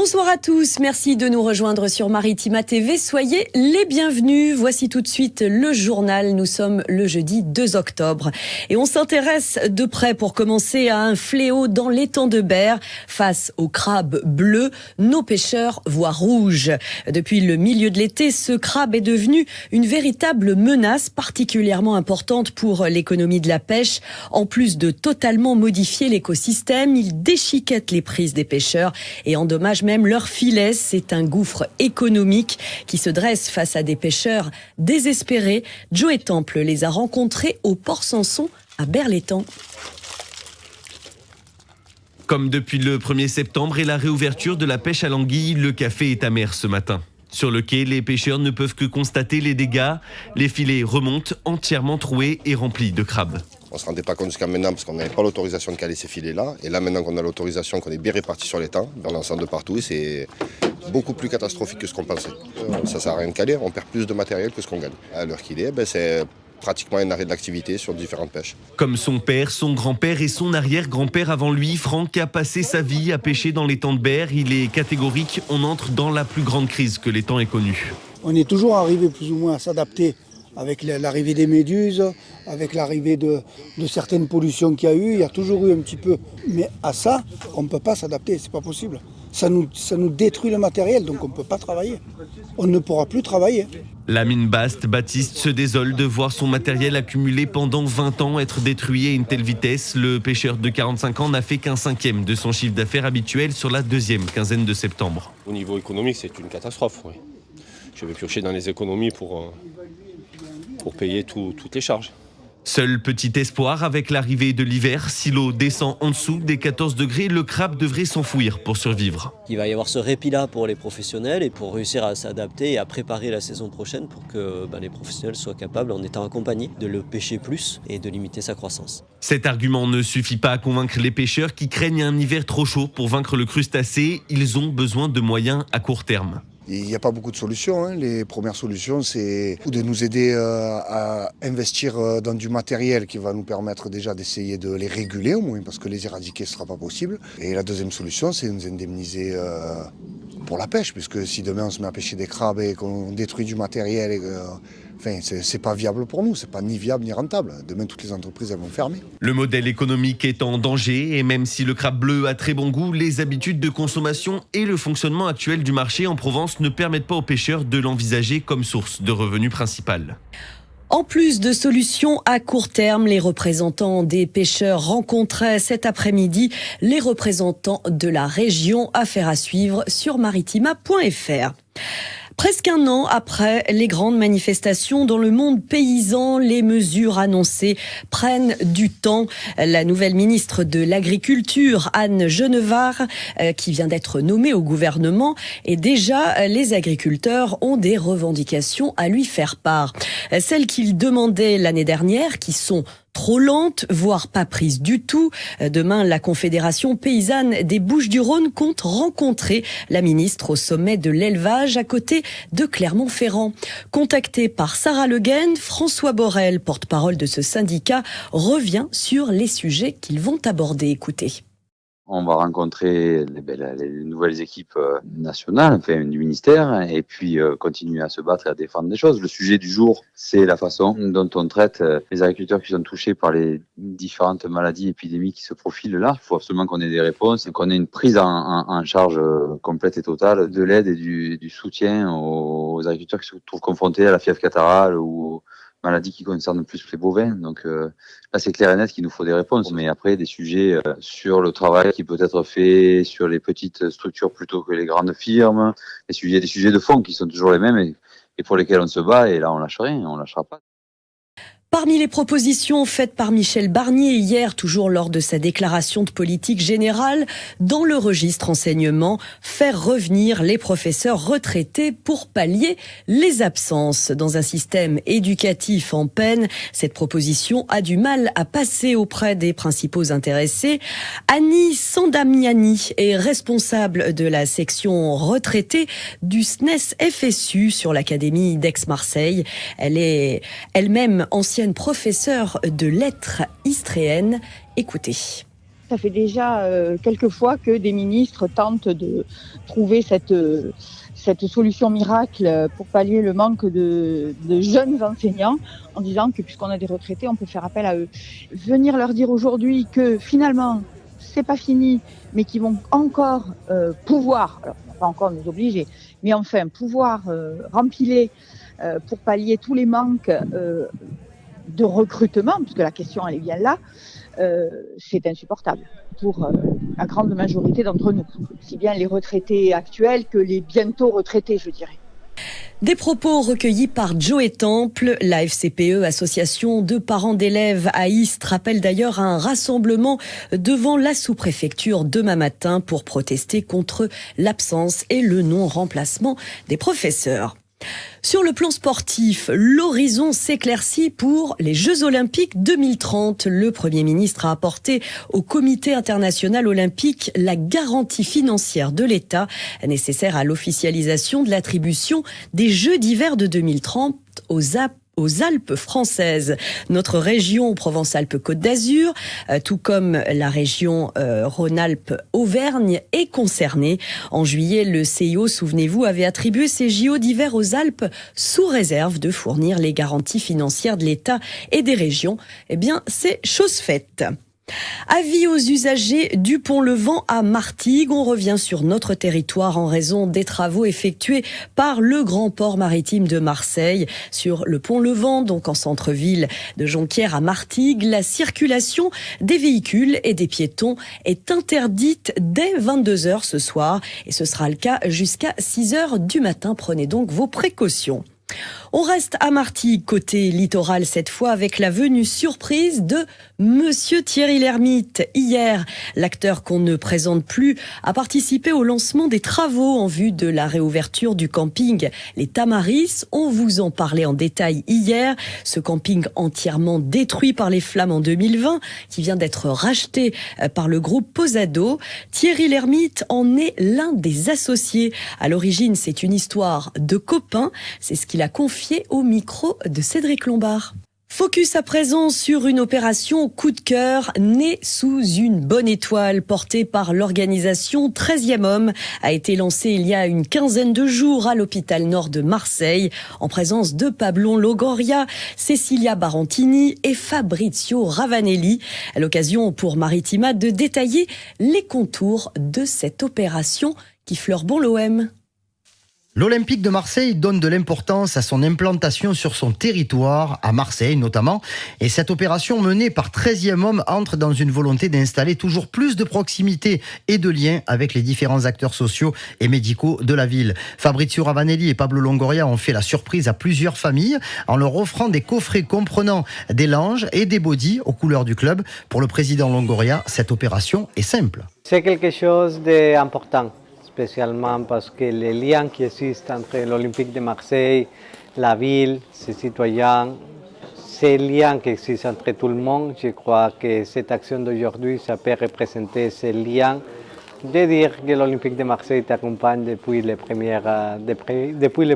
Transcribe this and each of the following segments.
Bonsoir à tous, merci de nous rejoindre sur Maritima TV. Soyez les bienvenus. Voici tout de suite le journal. Nous sommes le jeudi 2 octobre et on s'intéresse de près pour commencer à un fléau dans l'étang de Berre. Face aux crabes bleus, nos pêcheurs voient rouge. Depuis le milieu de l'été, ce crabe est devenu une véritable menace particulièrement importante pour l'économie de la pêche. En plus de totalement modifier l'écosystème, il déchiquette les prises des pêcheurs et endommage même leur filet. C'est un gouffre économique qui se dresse face à des pêcheurs désespérés. Joe Temple les a rencontrés au port Sanson à Berre-l'Étang. Comme depuis le 1er septembre et la réouverture de la pêche à l'anguille, le café est amer ce matin. Sur le quai, les pêcheurs ne peuvent que constater les dégâts. Les filets remontent entièrement troués et remplis de crabes. On ne se rendait pas compte jusqu'à maintenant parce qu'on n'avait pas l'autorisation de caler ces filets-là. Et là, maintenant qu'on a l'autorisation, qu'on est bien répartis sur l'étang, on l'ensemble de partout, c'est beaucoup plus catastrophique que ce qu'on pensait. Ça ne sert à rien de caler, on perd plus de matériel que ce qu'on gagne. À l'heure qu'il est, c'est pratiquement un arrêt de l'activité sur différentes pêches. Comme son père, son grand-père et son arrière-grand-père avant lui, Franck a passé sa vie à pêcher dans l'étang de Berre. Il est catégorique, on entre dans la plus grande crise que l'étang ait connue. On est toujours arrivé plus ou moins à s'adapter avec l'arrivée des méduses, avec l'arrivée de certaines pollutions qu'il y a eu. Il y a toujours eu un petit peu. Mais à ça, on ne peut pas s'adapter, c'est pas possible. Ça nous détruit le matériel, donc on ne peut pas travailler. On ne pourra plus travailler. Lamine Baptiste se désole de voir son matériel accumulé pendant 20 ans être détruit à une telle vitesse. Le pêcheur de 45 ans n'a fait qu'un cinquième de son chiffre d'affaires habituel sur la deuxième quinzaine de septembre. Au niveau économique, c'est une catastrophe. Oui. Je vais piocher dans les économies pour payer toutes les charges. Seul petit espoir avec l'arrivée de l'hiver. Si l'eau descend en dessous des 14 degrés, le crabe devrait s'enfouir pour survivre. Il va y avoir ce répit-là pour les professionnels et pour réussir à s'adapter et à préparer la saison prochaine pour que les professionnels soient capables, en étant accompagnés, de le pêcher plus et de limiter sa croissance. Cet argument ne suffit pas à convaincre les pêcheurs qui craignent un hiver trop chaud pour vaincre le crustacé. Ils ont besoin de moyens à court terme. Il n'y a pas beaucoup de solutions. Les premières solutions, c'est de nous aider à investir dans du matériel qui va nous permettre déjà d'essayer de les réguler au moins, parce que les éradiquer, ce ne sera pas possible. Et la deuxième solution, c'est de nous indemniser pour la pêche, puisque si demain on se met à pêcher des crabes et qu'on détruit du matériel, c'est pas viable pour nous, c'est pas ni viable ni rentable. Demain, toutes les entreprises elles vont fermer. Le modèle économique est en danger et même si le crabe bleu a très bon goût, les habitudes de consommation et le fonctionnement actuel du marché en Provence ne permettent pas aux pêcheurs de l'envisager comme source de revenus principal. En plus de solutions à court terme, les représentants des pêcheurs rencontraient cet après-midi les représentants de la région. Affaire à suivre sur maritima.fr. Presque un an après les grandes manifestations dans le monde paysan, les mesures annoncées prennent du temps. La nouvelle ministre de l'Agriculture, Anne Genevard, qui vient d'être nommée au gouvernement, et déjà les agriculteurs ont des revendications à lui faire part. Celles qu'ils demandaient l'année dernière, qui sont trop lente, voire pas prise du tout. Demain, la Confédération paysanne des Bouches-du-Rhône compte rencontrer la ministre au sommet de l'élevage à côté de Clermont-Ferrand. Contacté par Sarah Le Guen, François Borel, porte-parole de ce syndicat, revient sur les sujets qu'ils vont aborder. Écoutez. On va rencontrer les nouvelles équipes nationales, du ministère, et puis continuer à se battre et à défendre des choses. Le sujet du jour, c'est la façon dont on traite les agriculteurs qui sont touchés par les différentes maladies épidémiques qui se profilent là. Il faut absolument qu'on ait des réponses, qu'on ait une prise en charge complète et totale de l'aide et du soutien aux agriculteurs qui se trouvent confrontés à la fièvre catarrhale ou maladies qui concernent plus les bovins. Donc là, c'est clair et net qu'il nous faut des réponses. Mais après, des sujets sur le travail qui peut être fait sur les petites structures plutôt que les grandes firmes, des sujets de fond qui sont toujours les mêmes et pour lesquels on se bat. Et là, on lâche rien, on lâchera pas. Parmi les propositions faites par Michel Barnier hier, toujours lors de sa déclaration de politique générale, dans le registre enseignement, faire revenir les professeurs retraités pour pallier les absences. Dans un système éducatif en peine, cette proposition a du mal à passer auprès des principaux intéressés. Annie Sandamiani est responsable de la section retraitée du SNES FSU sur l'Académie d'Aix-Marseille. Elle est elle-même ancienne professeure de lettres istréenne. Écoutez. Ça fait déjà quelques fois que des ministres tentent de trouver cette solution miracle pour pallier le manque de jeunes enseignants en disant que puisqu'on a des retraités, on peut faire appel à eux. Venir leur dire aujourd'hui que finalement, c'est pas fini, mais qu'ils vont encore pouvoir, alors pas encore nous obliger, mais enfin pouvoir rempiler pour pallier tous les manques de recrutement, puisque la question elle est bien là, c'est insupportable pour la grande majorité d'entre nous, aussi bien les retraités actuels que les bientôt retraités, je dirais. Des propos recueillis par Joe Temple. La FCPE, association de parents d'élèves à Istres, rappelle d'ailleurs un rassemblement devant la sous-préfecture demain matin pour protester contre l'absence et le non-remplacement des professeurs. Sur le plan sportif, l'horizon s'éclaircit pour les Jeux Olympiques 2030. Le Premier ministre a apporté au Comité international olympique la garantie financière de l'État nécessaire à l'officialisation de l'attribution des Jeux d'hiver de 2030 aux Alpes françaises. Notre région Provence-Alpes-Côte d'Azur, tout comme la région Rhône-Alpes-Auvergne, est concernée. En juillet, le CIO, souvenez-vous, avait attribué ces JO d'hiver aux Alpes sous réserve de fournir les garanties financières de l'État et des régions. Eh bien, c'est chose faite. Avis aux usagers du pont Levant à Martigues. On revient sur notre territoire en raison des travaux effectués par le grand port maritime de Marseille. Sur le pont Levant, donc en centre-ville de Jonquière à Martigues, la circulation des véhicules et des piétons est interdite dès 22h ce soir. Et ce sera le cas jusqu'à 6h du matin. Prenez donc vos précautions. On reste à Martigues, côté littoral cette fois, avec la venue surprise de Monsieur Thierry Lhermitte. Hier, l'acteur qu'on ne présente plus a participé au lancement des travaux en vue de la réouverture du camping Les Tamaris. On vous en parlait en détail hier. Ce camping entièrement détruit par les flammes en 2020, qui vient d'être racheté par le groupe Posado. Thierry Lhermitte en est l'un des associés. À l'origine, c'est une histoire de copains. C'est ce qu'il a confié au micro de Cédric Lombard. Focus à présent sur une opération coup de cœur née sous une bonne étoile portée par l'organisation 13e Homme a été lancée il y a une quinzaine de jours à l'hôpital Nord de Marseille en présence de Pablo Longoria, Cecilia Barantini et Fabrizio Ravanelli. À l'occasion pour Maritima de détailler les contours de cette opération qui fleure bon l'OM. L'Olympique de Marseille donne de l'importance à son implantation sur son territoire, à Marseille notamment. Et cette opération menée par 13e Homme entre dans une volonté d'installer toujours plus de proximité et de liens avec les différents acteurs sociaux et médicaux de la ville. Fabrizio Ravanelli et Pablo Longoria ont fait la surprise à plusieurs familles en leur offrant des coffrets comprenant des langes et des bodys aux couleurs du club. Pour le président Longoria, cette opération est simple. C'est quelque chose d'important. Spécialement parce que les liens qui existent entre l'Olympique de Marseille, la ville, ses citoyens, ces liens qui existent entre tout le monde, je crois que cette action d'aujourd'hui, ça peut représenter ces liens, de dire que l'Olympique de Marseille t'accompagne depuis les premiers pas, depuis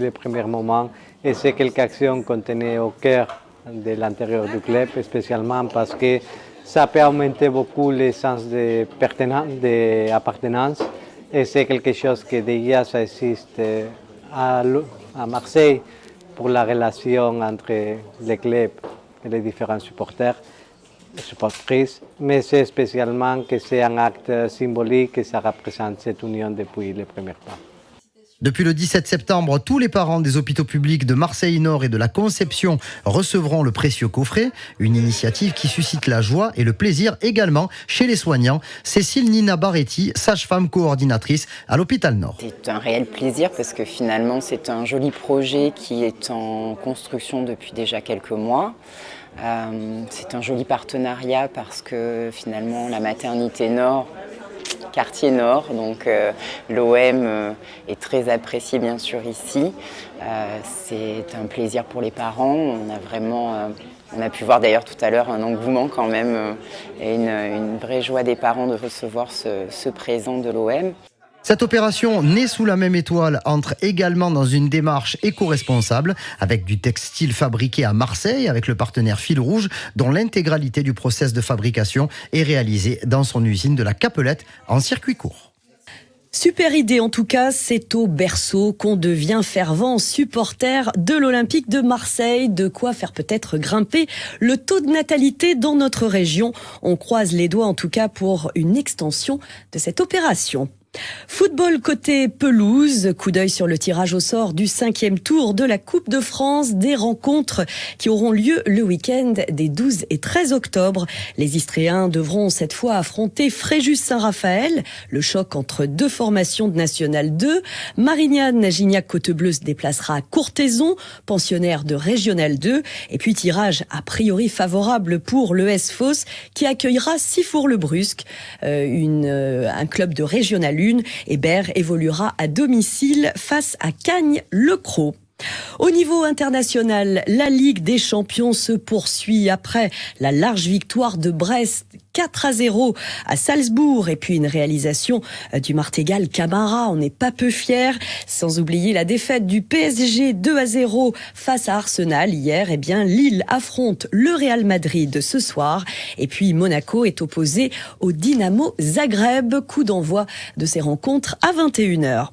les premiers moments, et c'est quelque action qu'on tenait au cœur de l'intérieur du club, spécialement parce que ça peut augmenter beaucoup le sens d'appartenance et c'est quelque chose qui déjà ça existe à Marseille pour la relation entre les clubs et les différents supporters et supportrices, mais c'est spécialement que c'est un acte symbolique et ça représente cette union depuis les premiers pas. Depuis le 17 septembre, tous les parents des hôpitaux publics de Marseille-Nord et de la Conception recevront le précieux coffret, une initiative qui suscite la joie et le plaisir également chez les soignants. Cécile Nina Barretti, sage-femme coordinatrice à l'hôpital Nord. C'est un réel plaisir parce que finalement c'est un joli projet qui est en construction depuis déjà quelques mois. C'est un joli partenariat parce que finalement la maternité Nord, quartier Nord, donc l'OM est très apprécié bien sûr ici. C'est un plaisir pour les parents. On a pu voir d'ailleurs tout à l'heure un engouement quand même et une vraie joie des parents de recevoir ce présent de l'OM. Cette opération, née sous la même étoile, entre également dans une démarche éco-responsable avec du textile fabriqué à Marseille avec le partenaire Fil Rouge, dont l'intégralité du process de fabrication est réalisée dans son usine de la Capelette en circuit court. Super idée en tout cas, c'est au berceau qu'on devient fervent supporter de l'Olympique de Marseille, de quoi faire peut-être grimper le taux de natalité dans notre région. On croise les doigts en tout cas pour une extension de cette opération. Football côté pelouse, coup d'œil sur le tirage au sort du 5e tour de la Coupe de France, des rencontres qui auront lieu le week-end des 12 et 13 octobre. Les Istréens devront cette fois affronter Fréjus-Saint-Raphaël, le choc entre deux formations de National 2. Marignane-Gignac-Côte-Bleue se déplacera à Courthézon, pensionnaire de Régional 2. Et puis tirage a priori favorable pour l'ES Fos qui accueillera Sifour-le-Brusque, un club de Régional 1. Et Berre évoluera à domicile face à Cagnes-le-Cros. Au niveau international, la Ligue des Champions se poursuit après la large victoire de Brest 4-0 à Salzbourg et puis une réalisation du Martégal Camara. On n'est pas peu fiers, sans oublier la défaite du PSG 2-0 face à Arsenal hier. Eh bien, Lille affronte le Real Madrid ce soir et puis Monaco est opposé au Dynamo Zagreb. Coup d'envoi de ces rencontres à 21h.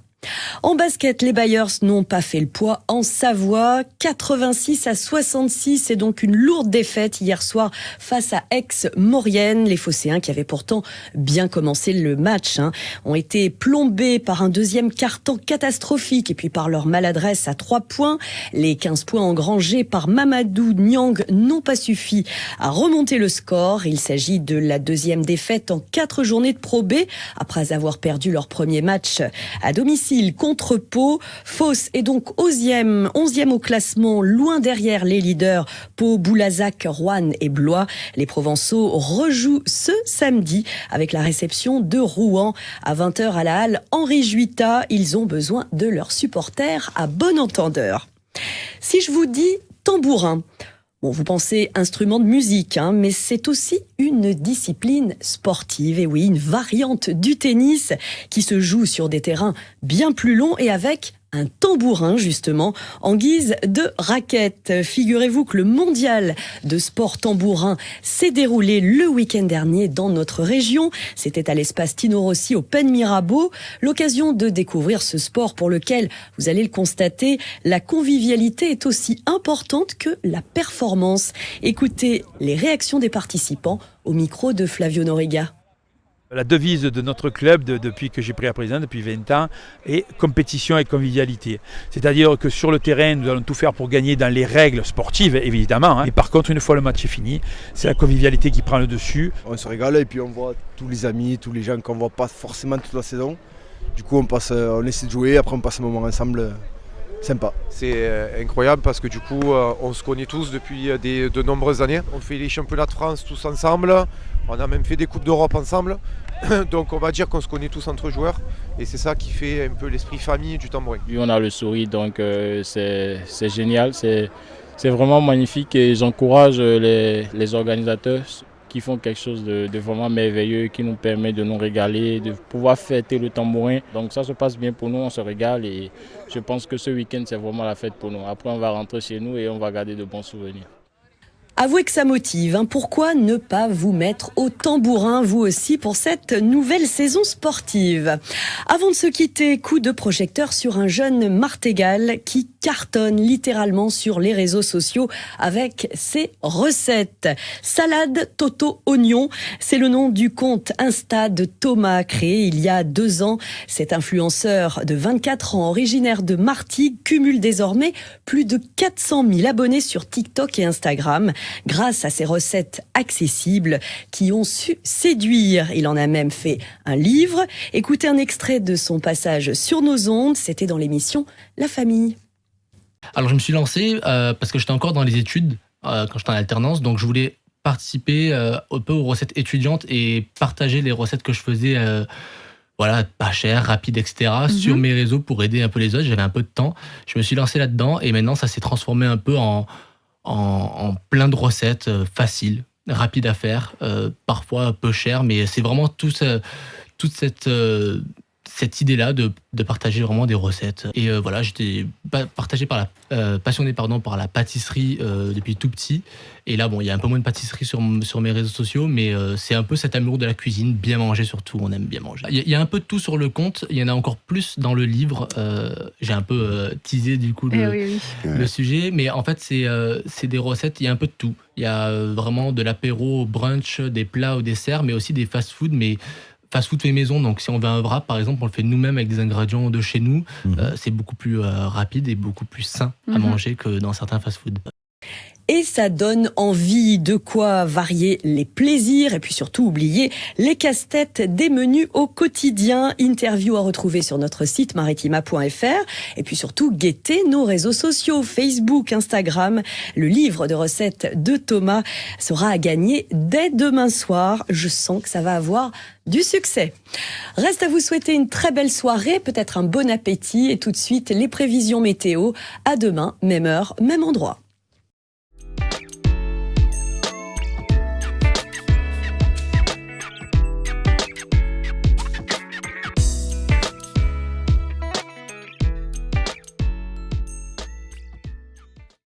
En basket, les Bayers n'ont pas fait le poids en Savoie. 86-66, c'est donc une lourde défaite hier soir face à Aix-Maurienne. Les Phocéens, qui avaient pourtant bien commencé le match, ont été plombés par un deuxième quart-temps catastrophique et puis par leur maladresse à 3 points. Les 15 points engrangés par Mamadou Niang n'ont pas suffi à remonter le score. Il s'agit de la deuxième défaite en 4 journées de Pro B après avoir perdu leur premier match à domicile contre Pau. Fos est donc 11e au classement, loin derrière les leaders Pau, Boulazac, Roanne et Blois. Les Provençaux rejouent ce samedi avec la réception de Rouen à 20h à la halle Henri Juita. Ils ont besoin de leurs supporters à bon entendeur. Si je vous dis tambourin, bon, vous pensez instrument de musique, mais c'est aussi une discipline sportive. Et oui, une variante du tennis qui se joue sur des terrains bien plus longs et avec un tambourin, justement, en guise de raquette. Figurez-vous que le mondial de sport tambourin s'est déroulé le week-end dernier dans notre région. C'était à l'espace Tino Rossi au Pen Mirabeau. L'occasion de découvrir ce sport pour lequel, vous allez le constater, la convivialité est aussi importante que la performance. Écoutez les réactions des participants au micro de Flavio Noriga. La devise de notre club, depuis que j'ai pris la présidence, depuis 20 ans, est compétition et convivialité. C'est-à-dire que sur le terrain, nous allons tout faire pour gagner dans les règles sportives, évidemment. Et par contre, une fois le match est fini, c'est la convivialité qui prend le dessus. On se régale et puis on voit tous les amis, tous les gens qu'on ne voit pas forcément toute la saison. Du coup, on essaie de jouer, après on passe un moment ensemble. Sympa. C'est incroyable parce que du coup, on se connaît tous depuis de nombreuses années. On fait les championnats de France tous ensemble. On a même fait des Coupes d'Europe ensemble. Donc on va dire qu'on se connaît tous entre joueurs. Et c'est ça qui fait un peu l'esprit famille du tambourin. On a le sourire, donc c'est génial. C'est vraiment magnifique et j'encourage les organisateurs qui font quelque chose de vraiment merveilleux, qui nous permet de nous régaler, de pouvoir fêter le tambourin. Donc ça se passe bien pour nous, on se régale et je pense que ce week-end c'est vraiment la fête pour nous. Après on va rentrer chez nous et on va garder de bons souvenirs. Avouez que ça motive. Pourquoi ne pas vous mettre au tambourin, vous aussi, pour cette nouvelle saison sportive? Avant de se quitter, coup de projecteur sur un jeune Martégal qui cartonne littéralement sur les réseaux sociaux avec ses recettes. Salade Toto Oignon, c'est le nom du compte Insta de Thomas, créé il y a 2 ans. Cet influenceur de 24 ans, originaire de Martigues, cumule désormais plus de 400 000 abonnés sur TikTok et Instagram. Grâce à ces recettes accessibles qui ont su séduire. Il en a même fait un livre. Écoutez un extrait de son passage sur nos ondes. C'était dans l'émission La Famille. Alors je me suis lancé parce que j'étais encore dans les études quand j'étais en alternance. Donc je voulais participer un peu aux recettes étudiantes et partager les recettes que je faisais pas cher, rapide, etc. sur mes réseaux pour aider un peu les autres. J'avais un peu de temps. Je me suis lancé là-dedans et maintenant ça s'est transformé un peu en plein de recettes faciles, rapides à faire, parfois peu chères, mais c'est vraiment toute cette cette idée-là de partager vraiment des recettes. Et voilà, j'étais passionné par la pâtisserie depuis tout petit. Et là, bon, il y a un peu moins de pâtisserie sur mes réseaux sociaux, mais c'est un peu cet amour de la cuisine, bien manger surtout, on aime bien manger. Il y a un peu de tout sur le compte, il y en a encore plus dans le livre. J'ai un peu teasé du coup le sujet, mais en fait, c'est des recettes, il y a un peu de tout. Il y a vraiment de l'apéro au brunch, des plats au dessert, mais aussi des fast-food, mais fast-food fait maison. Donc si on veut un wrap, par exemple, on le fait nous-mêmes avec des ingrédients de chez nous. C'est beaucoup plus rapide et beaucoup plus sain à manger que dans certains fast-food. Et ça donne envie, de quoi varier les plaisirs et puis surtout oublier les casse-têtes des menus au quotidien. Interview à retrouver sur notre site maritima.fr et puis surtout guetter nos réseaux sociaux, Facebook, Instagram. Le livre de recettes de Thomas sera à gagner dès demain soir. Je sens que ça va avoir du succès. Reste à vous souhaiter une très belle soirée, peut-être un bon appétit et tout de suite les prévisions météo. À demain, même heure, même endroit.